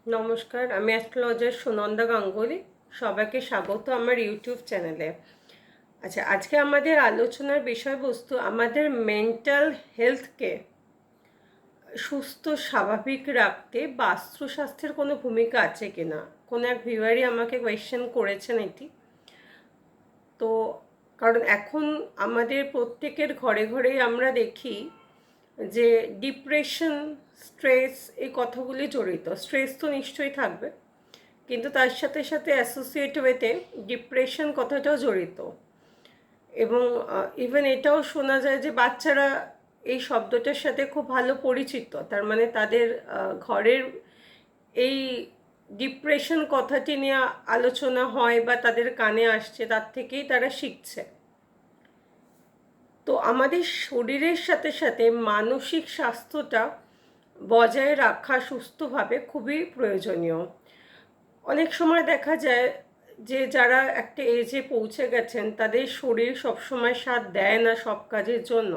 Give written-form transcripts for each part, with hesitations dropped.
নমস্কার, আমি অ্যাস্ট্রোলজার সুনন্দা গাঙ্গুলি। সবাইকে স্বাগত আমার ইউটিউব চ্যানেলে। আচ্ছা, আজকে আমাদের আলোচনার বিষয়বস্তু আমাদের মেন্টাল হেলথকে সুস্থ স্বাভাবিক রাখতে বাস্তুশাস্ত্রের কোনো ভূমিকা আছে কিনা। কোনো এক ভিউয়ারই আমাকে কোয়েশ্চেন করেছেন এটি। তো কারণ এখন আমাদের প্রত্যেকের ঘরে ঘরেই আমরা দেখি যে ডিপ্রেশন, স্ট্রেস এই কথাগুলি জড়িত। স্ট্রেস তো নিশ্চয়ই থাকবে, কিন্তু তার সাথে সাথে অ্যাসোসিয়েট ওয়েতে ডিপ্রেশন কথাটাও জড়িত। এবং ইভেন এটাও শোনা যায় যে বাচ্চারা এই শব্দটার সাথে খুব ভালো পরিচিত। তার মানে তাদের ঘরের এই ডিপ্রেশন কথাটি নিয়ে আলোচনা হয় বা তাদের কানে আসছে, তার থেকেই তারা শিখছে। তো আমাদের শরীরের সাথে সাথে মানসিক স্বাস্থ্যটা বজায় রাখা সুস্থভাবে খুবই প্রয়োজনীয়। অনেক সময় দেখা যায় যে যারা একটা এজে পৌঁছে গেছেন তাদের শরীর সবসময় সাথ দেয় না সব কাজের জন্য,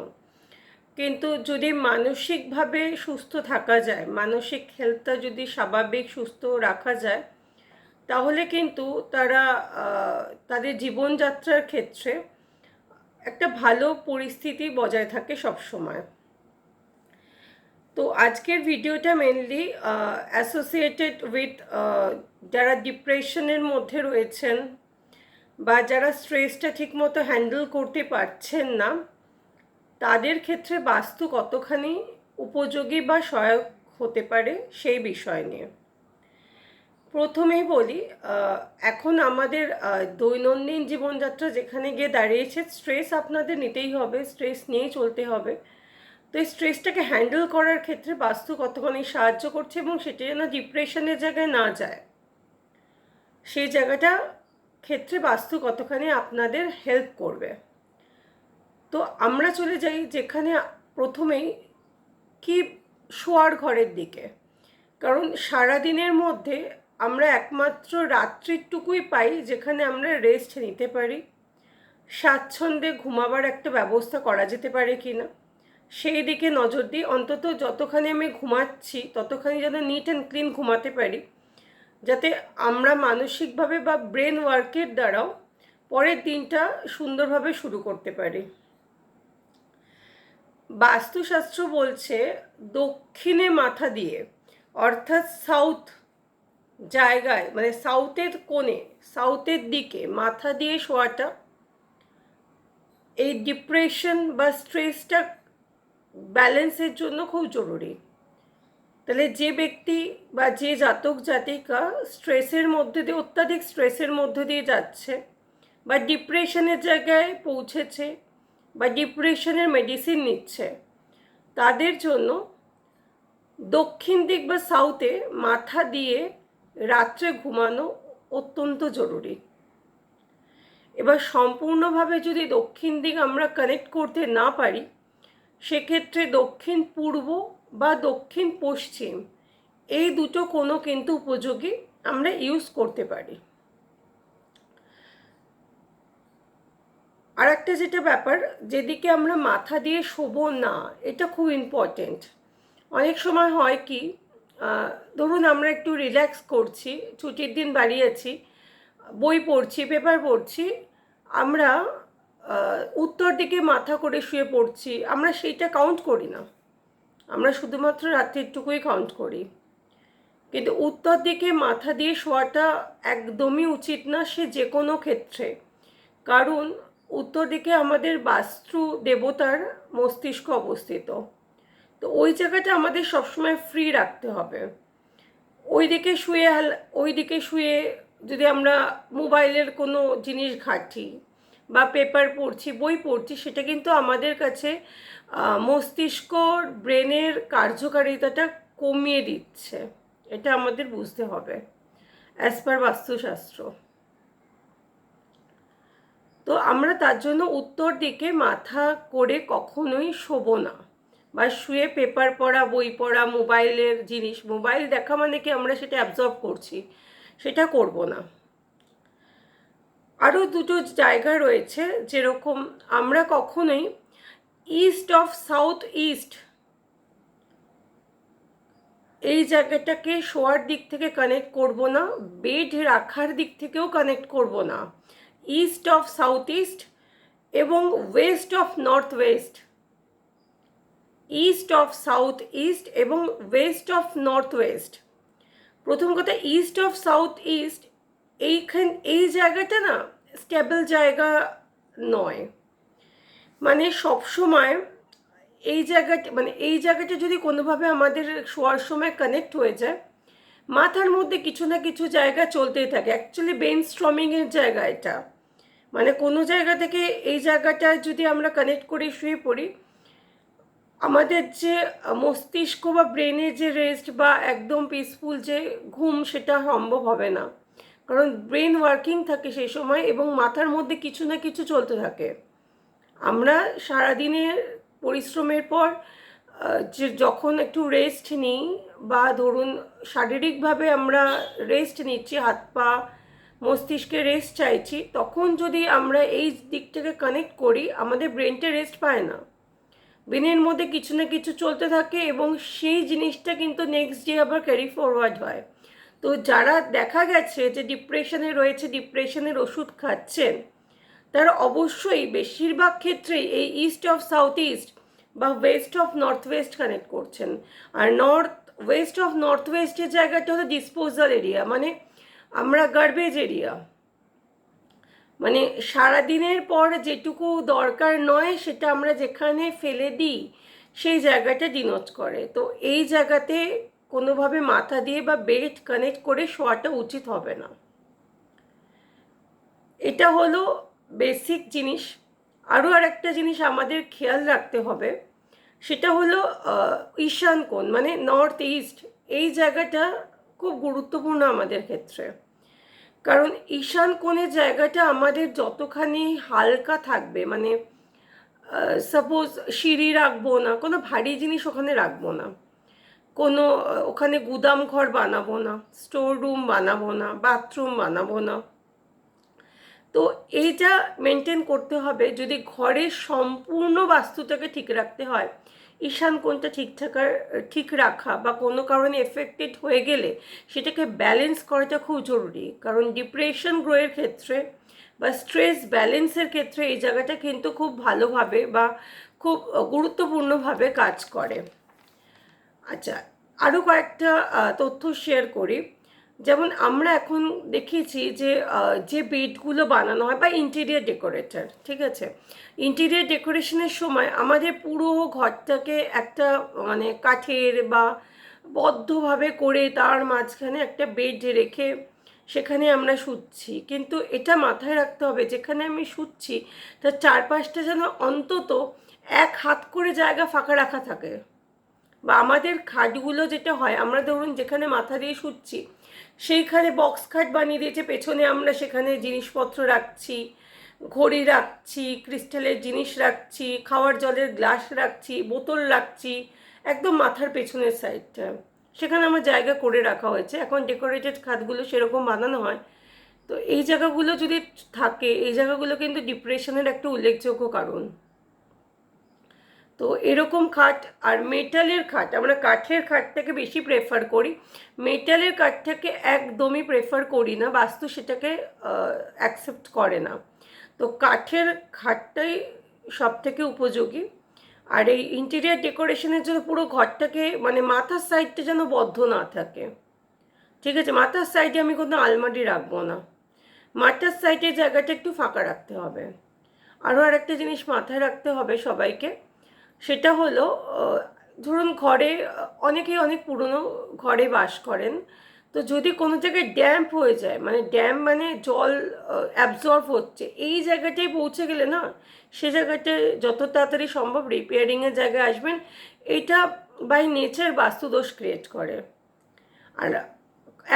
কিন্তু যদি মানসিকভাবে সুস্থ থাকা যায়, মানসিক হেলথটা যদি স্বাভাবিক সুস্থ রাখা যায়, তাহলে কিন্তু তারা তাদের জীবনযাত্রার ক্ষেত্রে একটা ভালো পরিস্থিতি বজায় থাকে সব সময়। তো আজকের ভিডিওটা মেনলি অ্যাসোসিয়েটেড উইথ যারা ডিপ্রেশনের মধ্যে রয়েছেন বা যারা স্ট্রেসটা ঠিকমতো হ্যান্ডেল করতে পারছেন না, তাদের ক্ষেত্রে বাস্তু কতখানি উপযোগী বা সহায়ক হতে পারে সেই বিষয় নিয়ে। প্রথমেই বলি, এখন আমাদের দৈনন্দিন জীবনযাত্রা যেখানে গিয়ে দাঁড়িয়েছে, স্ট্রেস আপনাদের নিতেই হবে, স্ট্রেস নিয়েই চলতে হবে। তো এই স্ট্রেসটাকে হ্যান্ডেল করার ক্ষেত্রে বাস্তু কতখানি সাহায্য করছে এবং সেটা যেন ডিপ্রেশনের জায়গায় না যায়, সেই জায়গাটা ক্ষেত্রে বাস্তু কতখানি আপনাদের হেল্প করবে। তো আমরা চলে যাই যেখানে প্রথমেই কি, শোয়ার ঘরের দিকে। কারণ সারাদিনের মধ্যে আমরা একমাত্র রাত্রিটুকুই পাই যেখানে আমরা রেস্ট নিতে পারি, স্বাচ্ছন্দ্যে ঘুমাবার একটা ব্যবস্থা করা যেতে পারে কি না সেই দিকে নজর দিই। অন্তত যতখানি আমি ঘুমাচ্ছি ততখানি যেন নিট অ্যান্ড ক্লিন ঘুমাতে পারি, যাতে আমরা মানসিকভাবে বা ব্রেন ওয়ার্কের দ্বারাও পরের দিনটা সুন্দরভাবে শুরু করতে পারি। বাস্তুশাস্ত্র বলছে দক্ষিণে মাথা দিয়ে, অর্থাৎ সাউথ জায়গায়, মানে সাউথের কোণে, সাউথের দিকে মাথা দিয়ে শোয়াটা এই ডিপ্রেশন বা স্ট্রেসটা ব্যালেন্সের জন্য খুব জরুরি। তাহলে যে ব্যক্তি বা যে জাতক জাতিকা স্ট্রেসের মধ্যে দিয়ে, অত্যাধিক স্ট্রেসের মধ্যে দিয়ে যাচ্ছে বা ডিপ্রেশনের জায়গায় পৌঁছেছে বা ডিপ্রেশনের মেডিসিন নিচ্ছে, তাদের জন্য দক্ষিণ দিক বা সাউথে মাথা দিয়ে রাত্রে ঘুমানো অত্যন্ত জরুরি। এবার সম্পূর্ণভাবে যদি দক্ষিণ দিক আমরা কানেক্ট করতে না পারি, সেক্ষেত্রে দক্ষিণ পূর্ব বা দক্ষিণ পশ্চিম এই দুটো কোনো কিন্তু উপযোগী আমরা ইউজ করতে পারি। আর একটা যেটা ব্যাপার, যেদিকে আমরা মাথা দিয়ে শোবো না, এটা খুব ইম্পর্টেন্ট। অনেক সময় হয় কি, ধরুন আমরা একটু রিল্যাক্স করছি, ছুটির দিন বাড়ি আছি, বই পড়ছি, পেপার পড়ছি, আমরা উত্তর দিকে মাথা করে শুয়ে পড়ছি, আমরা সেইটা কাউন্ট করি না, আমরা শুধুমাত্র রাত্রিটুকুই কাউন্ট করি। কিন্তু উত্তর দিকে মাথা দিয়ে শোয়াটা একদমই উচিত না, সে যে কোনো ক্ষেত্রে। কারণ উত্তর দিকে আমাদের বাস্তু দেবতার মস্তিষ্ক অবস্থিত। তো ওই জায়গাটা আমাদের সবসময় ফ্রি রাখতে হবে। ওই দিকে শুয়ে যদি আমরা মোবাইলের কোনো জিনিস ঘাঁটি বা পেপার পড়ছি, বই পড়ছি, সেটা কিন্তু আমাদের কাছে মস্তিষ্ক, ব্রেনের কার্যকারিতাটা কমিয়ে দিচ্ছে। এটা আমাদের বুঝতে হবে অ্যাজ পার বাস্তুশাস্ত্র। তো আমরা তার জন্য উত্তর দিকে মাথা করে কখনোই শোবো না, বা শুয়ে পেপার পড়া, বই পড়া, মোবাইলের জিনিস, মোবাইল দেখা মানে কি আমরা সেটা অ্যাবজর্ব করছি, সেটা করব না। আরও দুটো জায়গা রয়েছে, যেরকম আমরা কখনোই ইস্ট অফ সাউথ ইস্ট এই জায়গাটাকে শোয়ার দিক থেকে কানেক্ট করব না, বেড রাখার দিক থেকেও কানেক্ট করব না। ইস্ট অফ সাউথ ইস্ট এবং West of north West, east of south east এবং ওয়েস্ট অফ নর্থ ওয়েস্ট। প্রথম কথা, ইস্ট অফ সাউথ ইস্ট, এই জায়গাটা না স্টেবল জায়গা নয়। মানে সবসময় এই জায়গাটা যদি কোনোভাবে আমাদের শোয়ার সময় কানেক্ট হয়ে যায়, মাথার মধ্যে কিছু না কিছু জায়গা চলতেই থাকে। অ্যাকচুয়ালি ব্রেন স্ট্রমিংয়ের জায়গা এটা। মানে কোনো জায়গা থেকে এই জায়গাটা যদি আমরা কানেক্ট করে শুয়ে পড়ি, আমাদের যে মস্তিষ্ক বা ব্রেনের যে রেস্ট বা একদম পিসফুল যে ঘুম, সেটা সম্ভব হবে না। কারণ ব্রেন ওয়ার্কিং থাকে সেই সময় এবং মাথার মধ্যে কিছু না কিছু চলতে থাকে। আমরা সারাদিনের পরিশ্রমের পর যে যখন একটু রেস্ট নিই, বা ধরুন শারীরিকভাবে আমরা রেস্ট নিচ্ছি, হাত পা মস্তিষ্কে রেস্ট চাইছি, তখন যদি আমরা এই দিকটাকে কানেক্ট করি, আমাদের ব্রেনটা রেস্ট পায় না। ব্রেনের মধ্যে কিছু না কিছু চলতে থাকে এবং সেই জিনিসটা কিন্তু নেক্সট ডে আবার ক্যারি ফরওয়ার্ড হয়। তো যারা দেখা গেছে যে ডিপ্রেশনে রয়েছে, ডিপ্রেশনের ওষুধ খাচ্ছেন, তারা অবশ্যই বেশিরভাগ ক্ষেত্রেই এই ইস্ট অফ সাউথ ইস্ট বা West of north West connect করছেন। আর ওয়েস্ট অফ নর্থ ওয়েস্টের জায়গাটা হলো ডিসপোজাল এরিয়া, মানে আমরা গার্বেজ এরিয়া। মানে সারাদিনের পর যেটুকু দরকার নয় সেটা আমরা যেখানে ফেলে দিই, সেই জায়গাটা ডিনোট করে। তো এই জায়গাতে কোনোভাবে মাথা দিয়ে বা বেড কানেক্ট করে শোয়াটা উচিত হবে না। এটা হলো বেসিক জিনিস। আরও একটা জিনিস আমাদের খেয়াল রাখতে হবে, সেটা হলো ঈশান কোণ, মানে নর্থ ইস্ট। এই জায়গাটা খুব গুরুত্বপূর্ণ আমাদের ক্ষেত্রে। কারণ ঈশান কোণের জায়গাটা আমাদের যতখানি হালকা থাকবে, মানে সাপোজ সিঁড়ি রাখবো না, কোনো ভারী জিনিস ওখানে রাখবো না, কোনো ওখানে গুদাম ঘর বানাবো না, স্টোর রুম বানাবো না, বাথরুম বানাবো না। তো এইটা মেনটেন করতে হবে। যদি ঘরের সম্পূর্ণ বাস্তুটাকে ঠিক রাখতে হয়, ঈশান কোণটা ঠিক রাখা বা কোনো কারণে এফেক্টেড হয়ে গেলে সেটাকে ব্যালেন্স করাটা খুব জরুরি। কারণ ডিপ্রেশন গ্রোয়ের ক্ষেত্রে বা স্ট্রেস ব্যালেন্সের ক্ষেত্রে এই জায়গাটা কিন্তু খুব ভালোভাবে বা খুব গুরুত্বপূর্ণভাবে কাজ করে। আচ্ছা, আরও কয়েকটা তথ্য শেয়ার করি। যেমন আমরা এখন দেখেছি যে যে বেডগুলো বানানো হয় বা ইন্টেরিয়ার ডেকোরেটর, ঠিক আছে, ইন্টেরিয়ার ডেকোরেশনের সময় আমাদের পুরো ঘরটাকে একটা মানে কাঠের বা বদ্ধভাবে করে তার মাঝখানে একটা বেড রেখে সেখানে আমরা শুচ্ছি। কিন্তু এটা মাথায় রাখতে হবে, যেখানে আমি শুচ্ছি তার চারপাশটা যেন অন্তত 1 হাত করে জায়গা ফাঁকা রাখা থাকে। বা আমাদের খাটগুলো যেটা হয়, আমরা ধরুন যেখানে মাথা দিয়ে শুচ্ছি সেইখানে বক্স খাট বানিয়ে দিয়েছে, পেছনে আমরা সেখানে জিনিসপত্র রাখছি, ঘড়ি রাখছি, ক্রিস্টালের জিনিস রাখছি, খাওয়ার জলের গ্লাস রাখছি, বোতল রাখছি, একদম মাথার পেছনের সাইডটা সেখানে আমার জায়গা করে রাখা হয়েছে। এখন ডেকোরেটেড খাটগুলো সেরকম বানানো হয়। তো এই জায়গাগুলো যদি থাকে, এই জায়গাগুলো কিন্তু ডিপ্রেশনের একটা উল্লেখযোগ্য কারণ। তো এরকম খাট আর মেটালের খাট, আমরা কাঠের খাটটাকে বেশি প্রেফার করি, মেটালের খাটটাকে একদমই প্রেফার করি না, বাস্তু সেটাকে অ্যাকসেপ্ট করে না। তো কাঠের খাটটাই সব থেকে উপযোগী। আর এই ইন্টেরিয়ার ডেকোরেশনের জন্য পুরো ঘরটাকে মানে মাথার সাইডটা যেন বদ্ধ না থাকে, ঠিক আছে। মাথার সাইডে আমি কোনো আলমারি রাখবো না, মাথার সাইডের জায়গাটা একটু ফাঁকা রাখতে হবে। আরও আরেকটা জিনিস মাথায় রাখতে হবে সবাইকে, সেটা হলো ধরুন ঘরে অনেকেই অনেক পুরনো ঘরে বাস করেন। তো যদি কোনো জায়গায় ড্যাম্প হয়ে যায়, মানে ড্যাম্প মানে জল অ্যাবজর্ব হচ্ছে, এই জায়গাটায় পৌঁছে গেলে না, সে জায়গাটায় যত তাড়াতাড়ি সম্ভব রিপেয়ারিংয়ের জায়গায় আসবেন। এটা বাই নেচার বাস্তুদোষ ক্রিয়েট করে। আর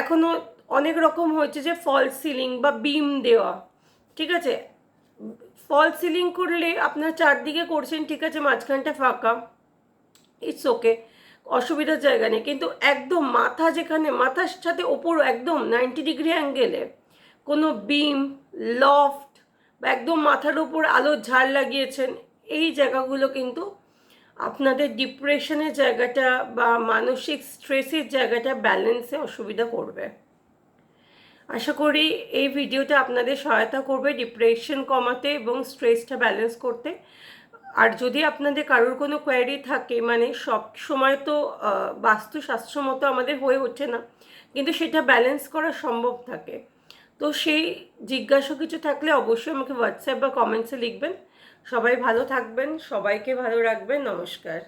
এখনও অনেক রকম হয়েছে যে ফল সিলিং বা বিম দেওয়া, ঠিক আছে। ফল সিলিং করলে আপনার চারদিকে করছেন, ঠিক আছে, মাঝখানটা ফাঁকা, ইটস ওকে, অসুবিধার জায়গা নেই। কিন্তু একদম মাথা, যেখানে মাথার সাথে ওপর একদম 90 ডিগ্রি অ্যাঙ্গেলে কোনো বিম, লফট বা একদম মাথার উপর আলোর ঝাড় লাগিয়েছেন, এই জায়গাগুলো কিন্তু আপনাদের ডিপ্রেশনের জায়গাটা বা মানসিক স্ট্রেসের জায়গাটা ব্যালেন্সে অসুবিধা করবে। আশা করি এই ভিডিওটা আপনাদের সহায়তা করবে ডিপ্রেশন কমাতে এবং স্ট্রেসটা ব্যালেন্স করতে। আর যদি আপনাদের কারোর কোনো কোয়ারি থাকে, মানে সব সময় তো বাস্তুশাস্ত্র মতো আমাদের হয়ে ওঠে না, কিন্তু সেটা ব্যালেন্স করা সম্ভব থাকে, তো সেই জিজ্ঞাসা কিছু থাকলে অবশ্যই আমাকে হোয়াটসঅ্যাপ বা কমেন্টসে লিখবেন। সবাই ভালো থাকবেন, সবাইকে ভালো রাখবেন। নমস্কার।